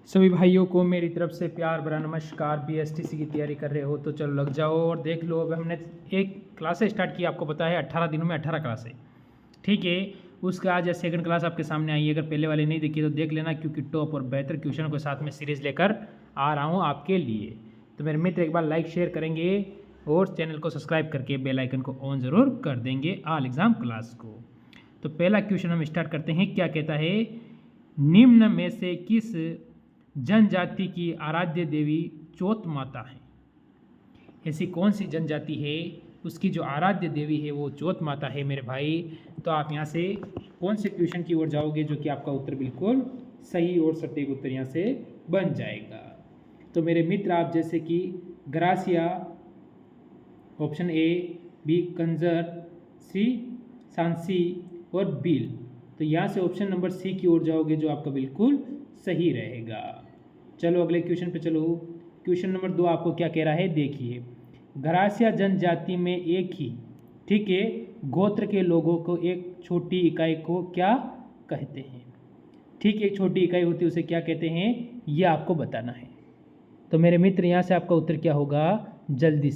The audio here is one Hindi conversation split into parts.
सभी भाइयों को मेरी तरफ से प्यार भरा नमस्कार। बीएसटीसी की तैयारी कर रहे हो तो चलो लग जाओ और देख लो। अब हमने एक क्लासेस स्टार्ट की, आपको पता है 18 दिनों में 18 क्लासें, ठीक है। उसका आज सेकंड क्लास आपके सामने आई है। अगर पहले वाली नहीं देखी तो देख लेना, क्योंकि टॉप और बेहतर क्वेश्चन के साथ में सीरीज़ लेकर आ रहा हूँ आपके लिए। तो मेरे मित्र एक बार लाइक शेयर करेंगे और चैनल को सब्सक्राइब करके बेल आइकन को ऑन ज़रूर कर देंगे ऑल एग्ज़ाम क्लास को। तो पहला क्वेश्चन हम स्टार्ट करते हैं। क्या कहता है, निम्न में से किस जनजाति की आराध्य देवी चौथ माता है? ऐसी कौन सी जनजाति है उसकी जो आराध्य देवी है वो चौथ माता है मेरे भाई। तो आप यहाँ से कौन से क्वेश्चन की ओर जाओगे जो कि आपका उत्तर बिल्कुल सही और सटीक उत्तर यहाँ से बन जाएगा। तो मेरे मित्र आप जैसे कि gratia, option A, B Kanjar, सी सांसी और बील, तो यहाँ से ऑप्शन नंबर सी की ओर जाओगे जो आपका बिल्कुल सही रहेगा। चलो अगले क्वेश्चन पे चलो। क्वेश्चन नंबर 2 आपको क्या कह रहा है, देखिए। ग्रासिया जनजाति में एक ही, ठीक है, गोत्र के लोगों को एक छोटी इकाई को क्या कहते हैं? ठीक है, एक छोटी इकाई होती है उसे क्या कहते हैं, ये आपको बताना है। तो मेरे मित्र यहाँ से आपका उत्तर क्या होगा, जल्दी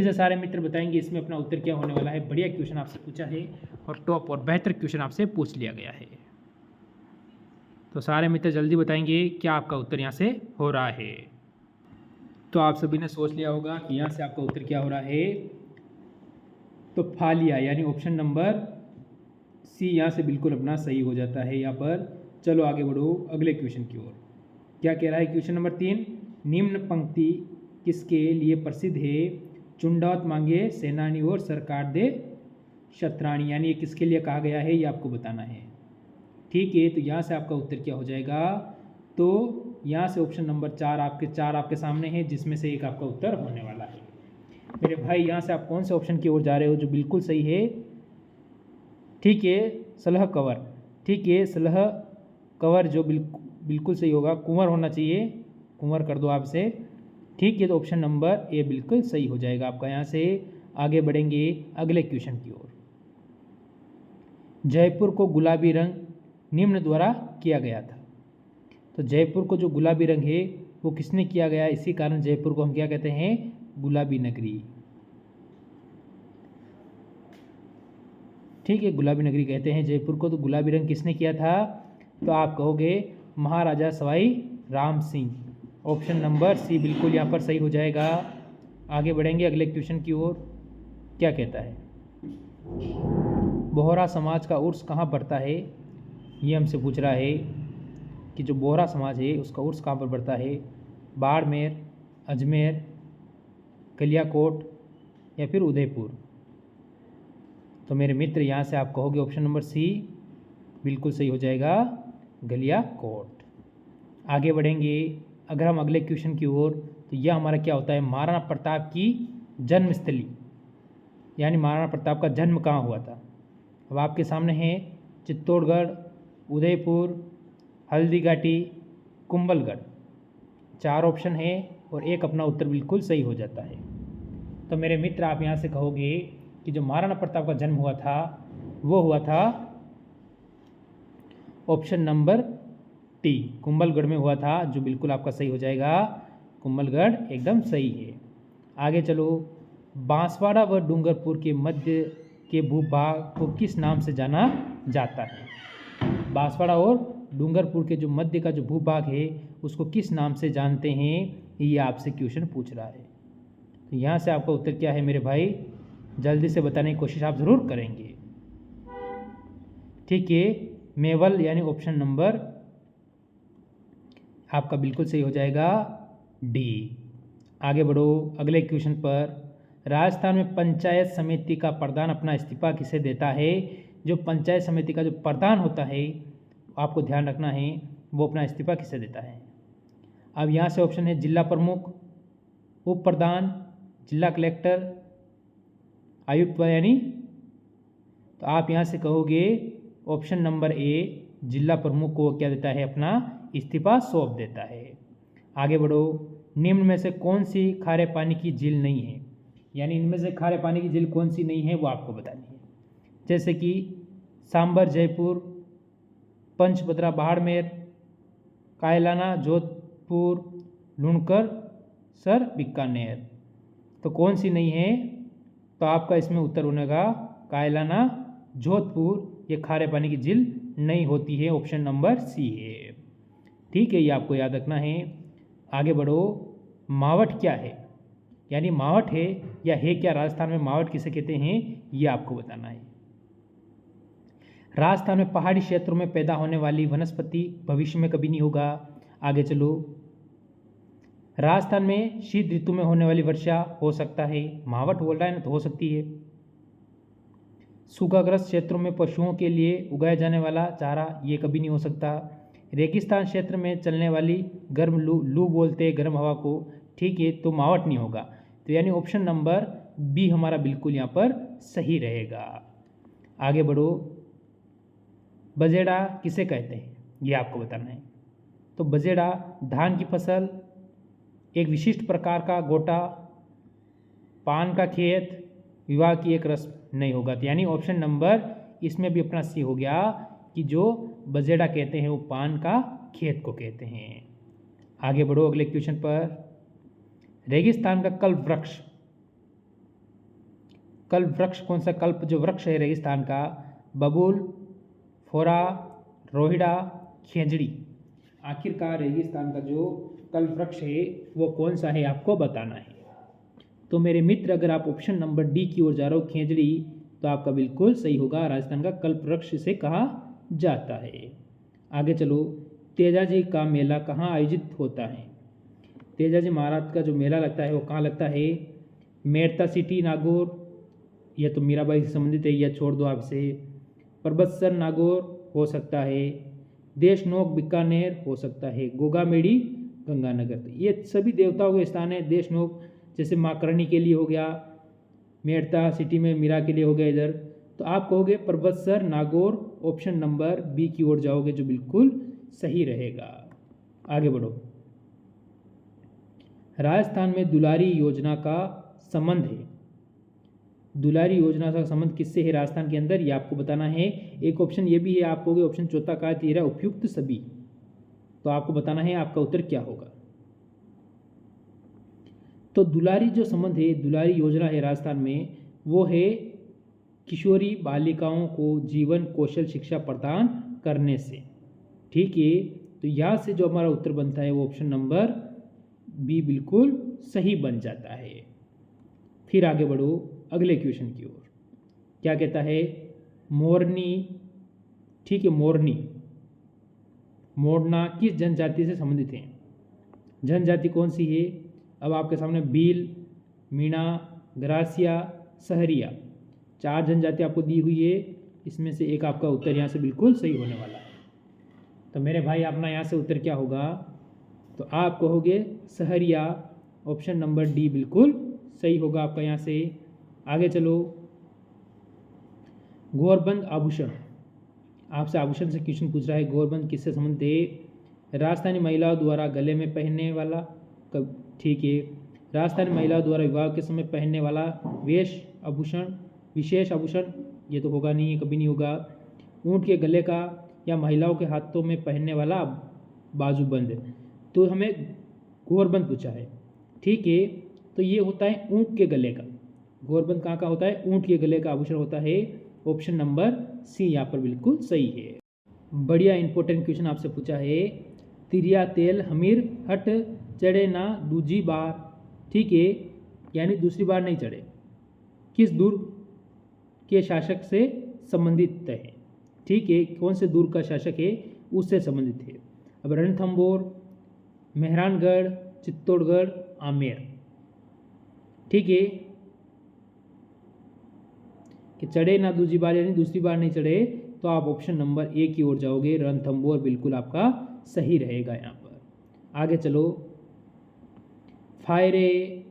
से सारे मित्र बताएंगे इसमें अपना उत्तर क्या होने वाला है। बढ़िया क्वेश्चन आपसे पूछा है और टॉप और बेहतर क्वेश्चन आपसे पूछ लिया गया है। तो सारे मित्र जल्दी बताएंगे क्या आपका उत्तर यहाँ से हो रहा है। तो आप सभी ने सोच लिया होगा कि यहाँ से आपका उत्तर क्या हो रहा है। तो फालिया यानी ऑप्शन नंबर सी यहाँ से बिल्कुल अपना सही हो जाता है यहाँ पर। चलो आगे बढ़ो अगले क्वेश्चन की ओर। क्या कह रहा है क्वेश्चन नंबर 3, निम्न पंक्ति किसके लिए प्रसिद्ध है? चुंडावत मांगे सेनानी और सरकार दे शतरानी, यानी ये किसके लिए कहा गया है ये आपको बताना है, ठीक है। तो यहाँ से आपका उत्तर क्या हो जाएगा, तो यहाँ से ऑप्शन नंबर 4 आपके सामने है, जिसमें से एक आपका उत्तर होने वाला है। मेरे भाई यहाँ से आप कौन से ऑप्शन की ओर जा रहे हो जो बिल्कुल सही है? ठीक है, सलह कंवर, ठीक है, सलह कंवर जो बिल्कुल सही होगा। कुंवर होना चाहिए, कुंवर कर दो आपसे, ठीक है। तो ऑप्शन नंबर ए बिल्कुल सही हो जाएगा आपका। यहाँ से आगे बढ़ेंगे अगले क्वेश्चन की ओर। जयपुर को गुलाबी रंग निम्न द्वारा किया गया था। तो जयपुर को जो गुलाबी रंग है वो किसने किया गया, इसी कारण जयपुर को हम क्या कहते हैं, गुलाबी नगरी, ठीक है, गुलाबी नगरी कहते हैं जयपुर को। तो गुलाबी रंग किसने किया था? तो आप कहोगे Maharaja Sawai Ram Singh. Option number C बिल्कुल यहाँ पर सही हो जाएगा। आगे बढ़ेंगे अगले क्वेश्चन की ओर। क्या कहता है, बोहरा समाज का उर्स कहाँ पड़ता है? ये हमसे पूछ रहा है कि जो बोहरा समाज है उसका उर्स कहाँ पर पड़ता है? बाड़मेर, अजमेर, कलियाकोट या फिर उदयपुर। तो मेरे मित्र यहाँ से आप कहोगे ऑप्शन नंबर सी बिल्कुल सही हो जाएगा, गलियाकोट। आगे बढ़ेंगे अगर हम अगले क्वेश्चन की ओर, तो यह हमारा क्या होता है, महाराणा प्रताप की जन्मस्थली, यानी महाराणा प्रताप का जन्म कहाँ हुआ था। अब आपके सामने है चित्तौड़गढ़, उदयपुर, हल्दीघाटी, कुंभलगढ़, 4 ऑप्शन है और एक अपना उत्तर बिल्कुल सही हो जाता है। तो मेरे मित्र आप यहाँ से कहोगे कि जो महाराणा प्रताप का जन्म हुआ था वो हुआ था ऑप्शन नंबर टी, कुंभलगढ़ में हुआ था, जो बिल्कुल आपका सही हो जाएगा, कुंभलगढ़ एकदम सही है। आगे चलो, बांसवाड़ा व डूंगरपुर के मध्य के भूभाग को किस नाम से जाना जाता है? बांसवाड़ा और डूंगरपुर के जो मध्य का जो भूभाग है उसको किस नाम से जानते हैं, ये आपसे क्वेश्चन पूछ रहा है। तो यहाँ से आपका उत्तर क्या है मेरे भाई, जल्दी से बताने की कोशिश आप ज़रूर करेंगे, ठीक है। मेवल यानी ऑप्शन नंबर आपका बिल्कुल सही हो जाएगा, डी। आगे बढ़ो अगले क्वेश्चन पर। राजस्थान में पंचायत समिति का प्रधान अपना इस्तीफा किसे देता है? जो पंचायत समिति का जो प्रधान होता है, आपको ध्यान रखना है, वो अपना इस्तीफा किसे देता है। अब यहाँ से ऑप्शन है जिला प्रमुख, उप प्रधान, जिला कलेक्टर, आयुक्त यानी। तो आप यहाँ से कहोगे ऑप्शन नंबर ए, जिला प्रमुख को क्या देता है, अपना इस्तीफा सौंप देता है। आगे बढ़ो, निम्न में से कौन सी खारे पानी की झील नहीं है, यानी इनमें से खारे पानी की झील कौन सी नहीं है वो आपको बतानी है। जैसे कि सांबर जयपुर, पंचभद्रा बाड़मेर, कायलाना, जोधपुर, लुणकर, सर, बीकानेर। तो कौन सी नहीं है? तो आपका इसमें उत्तर बनेगा कायलाना, जोधपुर, ये खारे पानी की झील नहीं होती है, ऑप्शन नंबर सी है। ठीक है, ये आपको याद रखना है। आगे बढ़ो। मावट क्या है? यानी मावट है या है क्या, राजस्थान में मावट किसे कहते हैं, ये आपको बताना है। राजस्थान में पहाड़ी क्षेत्रों में पैदा होने वाली वनस्पति भविष्य में कभी नहीं होगा। आगे चलो। राजस्थान में शीत ऋतु में होने वाली वर्षा हो सकता है, मावट बोल रहा है ना, तो हो सकती है। सूखाग्रस्त क्षेत्रों में पशुओं के लिए उगाया जाने वाला चारा, ये कभी नहीं हो सकता। रेगिस्तान क्षेत्र में चलने वाली गर्म लू बोलते हैं गर्म हवा को, ठीक है, तो मावट नहीं होगा। तो यानी ऑप्शन नंबर बी हमारा बिल्कुल यहाँ पर सही रहेगा। आगे बढ़ो। बजेड़ा किसे कहते हैं, ये आपको बताना है। तो बजेड़ा धान की फसल, एक विशिष्ट प्रकार का गोटा, पान का खेत, विवाह की एक रस्म नहीं होगा। तो यानी ऑप्शन नंबर इसमें भी अपना सी हो गया कि जो बजेड़ा कहते हैं वो पान का खेत को कहते हैं। आगे बढ़ो अगले क्वेश्चन पर। रेगिस्तान का कल्प वृक्ष, कल्प वृक्ष कौन सा, कल्प जो वृक्ष है रेगिस्तान का, बबूल, फोरा, रोहिड़ा, खेजड़ी। आखिरकार रेगिस्तान का जो कल्प वृक्ष है वो कौन सा है, आपको बताना है। तो मेरे मित्र, अगर आप ऑप्शन नंबर डी की ओर जा रहे हो खेजड़ी, तो आपका बिल्कुल सही होगा। राजस्थान का कल्प वृक्ष इसे कहा जाता है। आगे चलो। तेजाजी का मेला कहाँ आयोजित होता है? तेजाजी महाराज का जो मेला लगता है वो कहाँ लगता है? मेड़ता सिटी, नागौर, यह तो मीराबाई से संबंधित है, यह छोड़ दो आपसे। परबतसर, नागौर हो सकता है। देशनोक, बीकानेर हो सकता है। गोगामेड़ी, गंगानगर। तो ये सभी देवताओं के स्थान है। देशनोक जैसे माँ करणी के लिए हो गया, मेड़ता सिटी में मीरा के लिए हो गया इधर। तो आप कहोगे Parbatsar, Nagaur, option number B की ओर जाओगे जो बिल्कुल सही रहेगा। आगे बढ़ो। राजस्थान में दुलारी योजना का संबंध है, दुलारी योजना का संबंध किससे है राजस्थान के अंदर, ये आपको बताना है। एक ऑप्शन ये भी है, आप कहोगे ऑप्शन चौथा का 13 उपयुक्त सभी, तो आपको बताना है आपका उत्तर क्या होगा। तो दुलारी जो संबंध है, दुलारी योजना है राजस्थान में, वो है किशोरी बालिकाओं को जीवन कौशल शिक्षा प्रदान करने से। ठीक है, तो यहाँ से जो हमारा उत्तर बनता है वो ऑप्शन नंबर बी बिल्कुल सही बन जाता है। फिर आगे बढ़ो अगले क्वेश्चन की ओर। क्या कहता है? मोरनी, ठीक है, मोरनी, मोरना किस जनजाति से संबंधित है? जनजाति कौन सी है? अब आपके सामने भील, मीणा, ग्रासिया, सहरिया, 4 जनजाति आपको दी हुई है। इसमें से एक आपका उत्तर यहाँ से बिल्कुल सही होने वाला है। तो मेरे भाई अपना यहाँ से उत्तर क्या होगा? तो आप कहोगे सहरिया, ऑप्शन नंबर डी बिल्कुल सही होगा आपका यहाँ से। आगे चलो। गौरबंद आभूषण, आपसे आभूषण से क्वेश्चन पूछ रहा है। गौरबंद किससे संबंधित है? राजस्थानी महिलाओं द्वारा गले में पहनने वाला, ठीक है, राजस्थानी महिलाओं द्वारा विवाह के समय पहनने वाला वेश आभूषण, विशेष आभूषण, ये तो होगा नहीं, कभी नहीं होगा। ऊँट के गले का या महिलाओं के हाथों में पहनने वाला बाजूबंद, तो हमें गौरबंद पूछा है। ठीक है, तो ये होता है ऊँट के गले का। गौरबंद कहाँ का होता है? ऊँट के गले का आभूषण होता है। ऑप्शन नंबर सी यहाँ पर बिल्कुल सही है। बढ़िया इंपॉर्टेंट क्वेश्चन आपसे पूछा है। तिरिया तेल हमीर हट चढ़े ना दूजी बार, ठीक है, यानी दूसरी बार नहीं चढ़े, किस दुर्ग के शासक से संबंधित है? ठीक है, कौन से दुर्ग का शासक है उससे संबंधित है। अब रणथंबोर, मेहरानगढ़, चित्तौड़गढ़, आमेर, ठीक है, कि चढ़े ना दूसरी बार यानी दूसरी बार नहीं चढ़े, तो आप ऑप्शन नंबर ए की ओर जाओगे। रणथंबोर बिल्कुल आपका सही रहेगा यहाँ पर। आगे चलो। फायरे,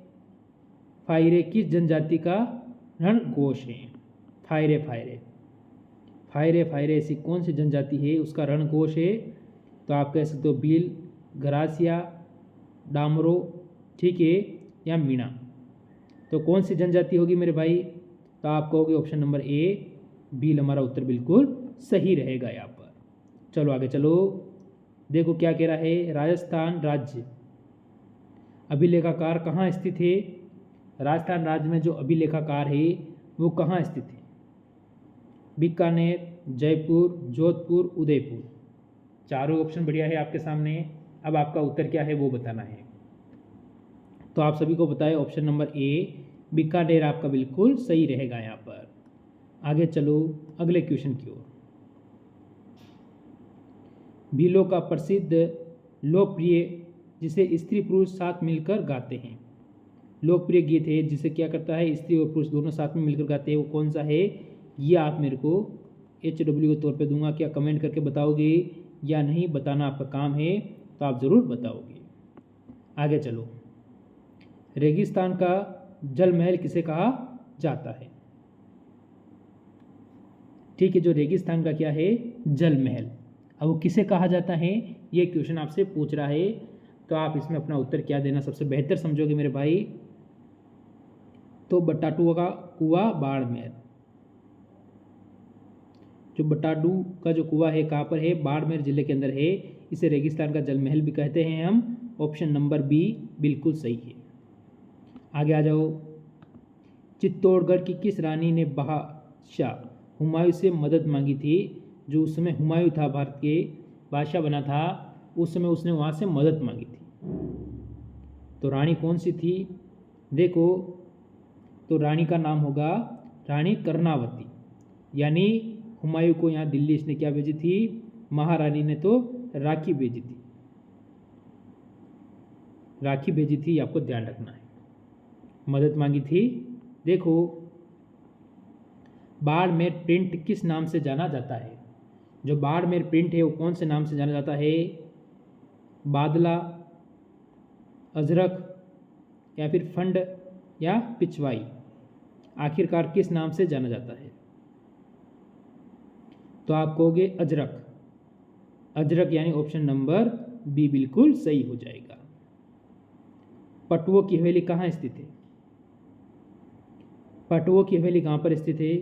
फायरे किस जनजाति का रणघोष है? फायरे, फायरे, फायरे, फायरे ऐसी कौन सी जनजाति है उसका रणघोष है? तो आप कह सकते हो भील, ग्रासिया, डामरो, ठीक है, या मीणा। तो कौन सी जनजाति होगी मेरे भाई? तो आप कहोगे ऑप्शन नंबर ए, भील हमारा उत्तर बिल्कुल सही रहेगा यहाँ पर। चलो आगे चलो। देखो क्या कह रहा है, राजस्थान राज्य अभिलेखागार कहाँ स्थित है। राजस्थान राज्य में जो अभिलेखागार है वो कहाँ स्थित है। बीकानेर, जयपुर, जोधपुर, उदयपुर। चारों ऑप्शन बढ़िया है आपके सामने। अब आपका उत्तर क्या है वो बताना है। तो आप सभी को बताएं ऑप्शन नंबर ए बीकानेर आपका बिल्कुल सही रहेगा यहाँ पर। आगे चलो अगले क्वेश्चन की ओर। भीलों का प्रसिद्ध लोकप्रिय जिसे स्त्री पुरुष साथ मिलकर गाते हैं, लोकप्रिय गीत है जिसे क्या करता है, स्त्री और पुरुष दोनों साथ में मिलकर गाते हैं, वो कौन सा है ये आप मेरे को HW के तौर पे दूंगा। क्या कमेंट करके बताओगे या नहीं, बताना आपका काम है, तो आप ज़रूर बताओगे। आगे चलो, रेगिस्तान का जल महल किसे कहा जाता है। ठीक है, जो रेगिस्तान का क्या है, जल महल। अब वो किसे कहा जाता है ये क्वेश्चन आपसे पूछ रहा है, तो आप इसमें अपना उत्तर क्या देना सबसे बेहतर समझोगे मेरे भाई। तो बटाटू का कुआं बाड़मेर, जो बटाडू का जो कुआं है कहाँ पर है, बाड़मेर जिले के अंदर है। इसे रेगिस्तान का जल महल भी कहते हैं हम। ऑप्शन नंबर बी बिल्कुल सही है। आगे आ जाओ, चित्तौड़गढ़ की किस रानी ने बादशाह हुमायूं से मदद मांगी थी। जो उस समय हुमायूं था, भारत के बादशाह बना था, उस समय उसने वहाँ से मदद मांगी थी। तो रानी कौन सी थी, देखो तो रानी का नाम होगा रानी कर्णावती। यानी हुमायूं को यहाँ दिल्ली इसने क्या भेजी थी, महारानी ने तो राखी भेजी थी, राखी भेजी थी, आपको ध्यान रखना है, मदद मांगी थी। देखो बाड़मेर प्रिंट किस नाम से जाना जाता है। जो बाड़मेर प्रिंट है वो कौन से नाम से जाना जाता है, बादला, अजरक या फिर फंड या पिछवाई। आखिरकार किस नाम से जाना जाता है, तो आप कहोगे अजरक। अजरक यानी ऑप्शन नंबर बी बिल्कुल सही हो जाएगा। पटुओं की हवेली कहाँ स्थित है। पटुओं की हवेली कहाँ पर स्थित है,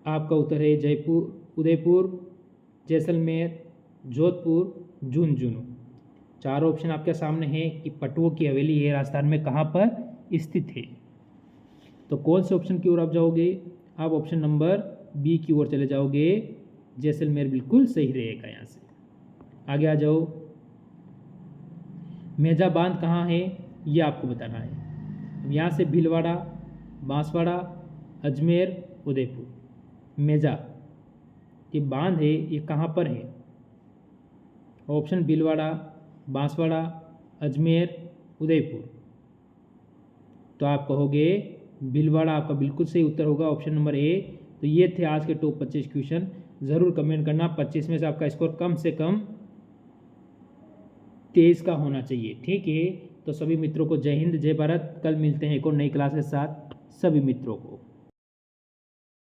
आपका उत्तर है जयपुर, उदयपुर, जैसलमेर, जोधपुर, झुंझुनू। चारों ऑप्शन आपके सामने हैं कि पटुओं की हवेली है राजस्थान में कहाँ पर स्थित है। तो कौन से ऑप्शन की ओर आप जाओगे, आप ऑप्शन नंबर बी की ओर चले जाओगे, जैसलमेर बिल्कुल सही रहेगा। यहाँ से आगे आ जाओ, मेजा बांध कहाँ है ये आपको बताना है। यहाँ से भीलवाड़ा, बांसवाड़ा, अजमेर, उदयपुर। मेजा ये बांध है ये कहाँ पर है, ऑप्शन भीलवाड़ा, बांसवाड़ा, अजमेर, उदयपुर। तो आप कहोगे भीलवाड़ा आपका बिल्कुल सही उत्तर होगा, ऑप्शन नंबर ए। तो ये थे आज के टॉप 25 क्वेश्चन। ज़रूर कमेंट करना, 25 में से आपका स्कोर कम से कम 23 का होना चाहिए। ठीक है, तो सभी मित्रों को जय हिंद, जय भारत। कल मिलते हैं एक और नई क्लास के साथ सभी मित्रों को।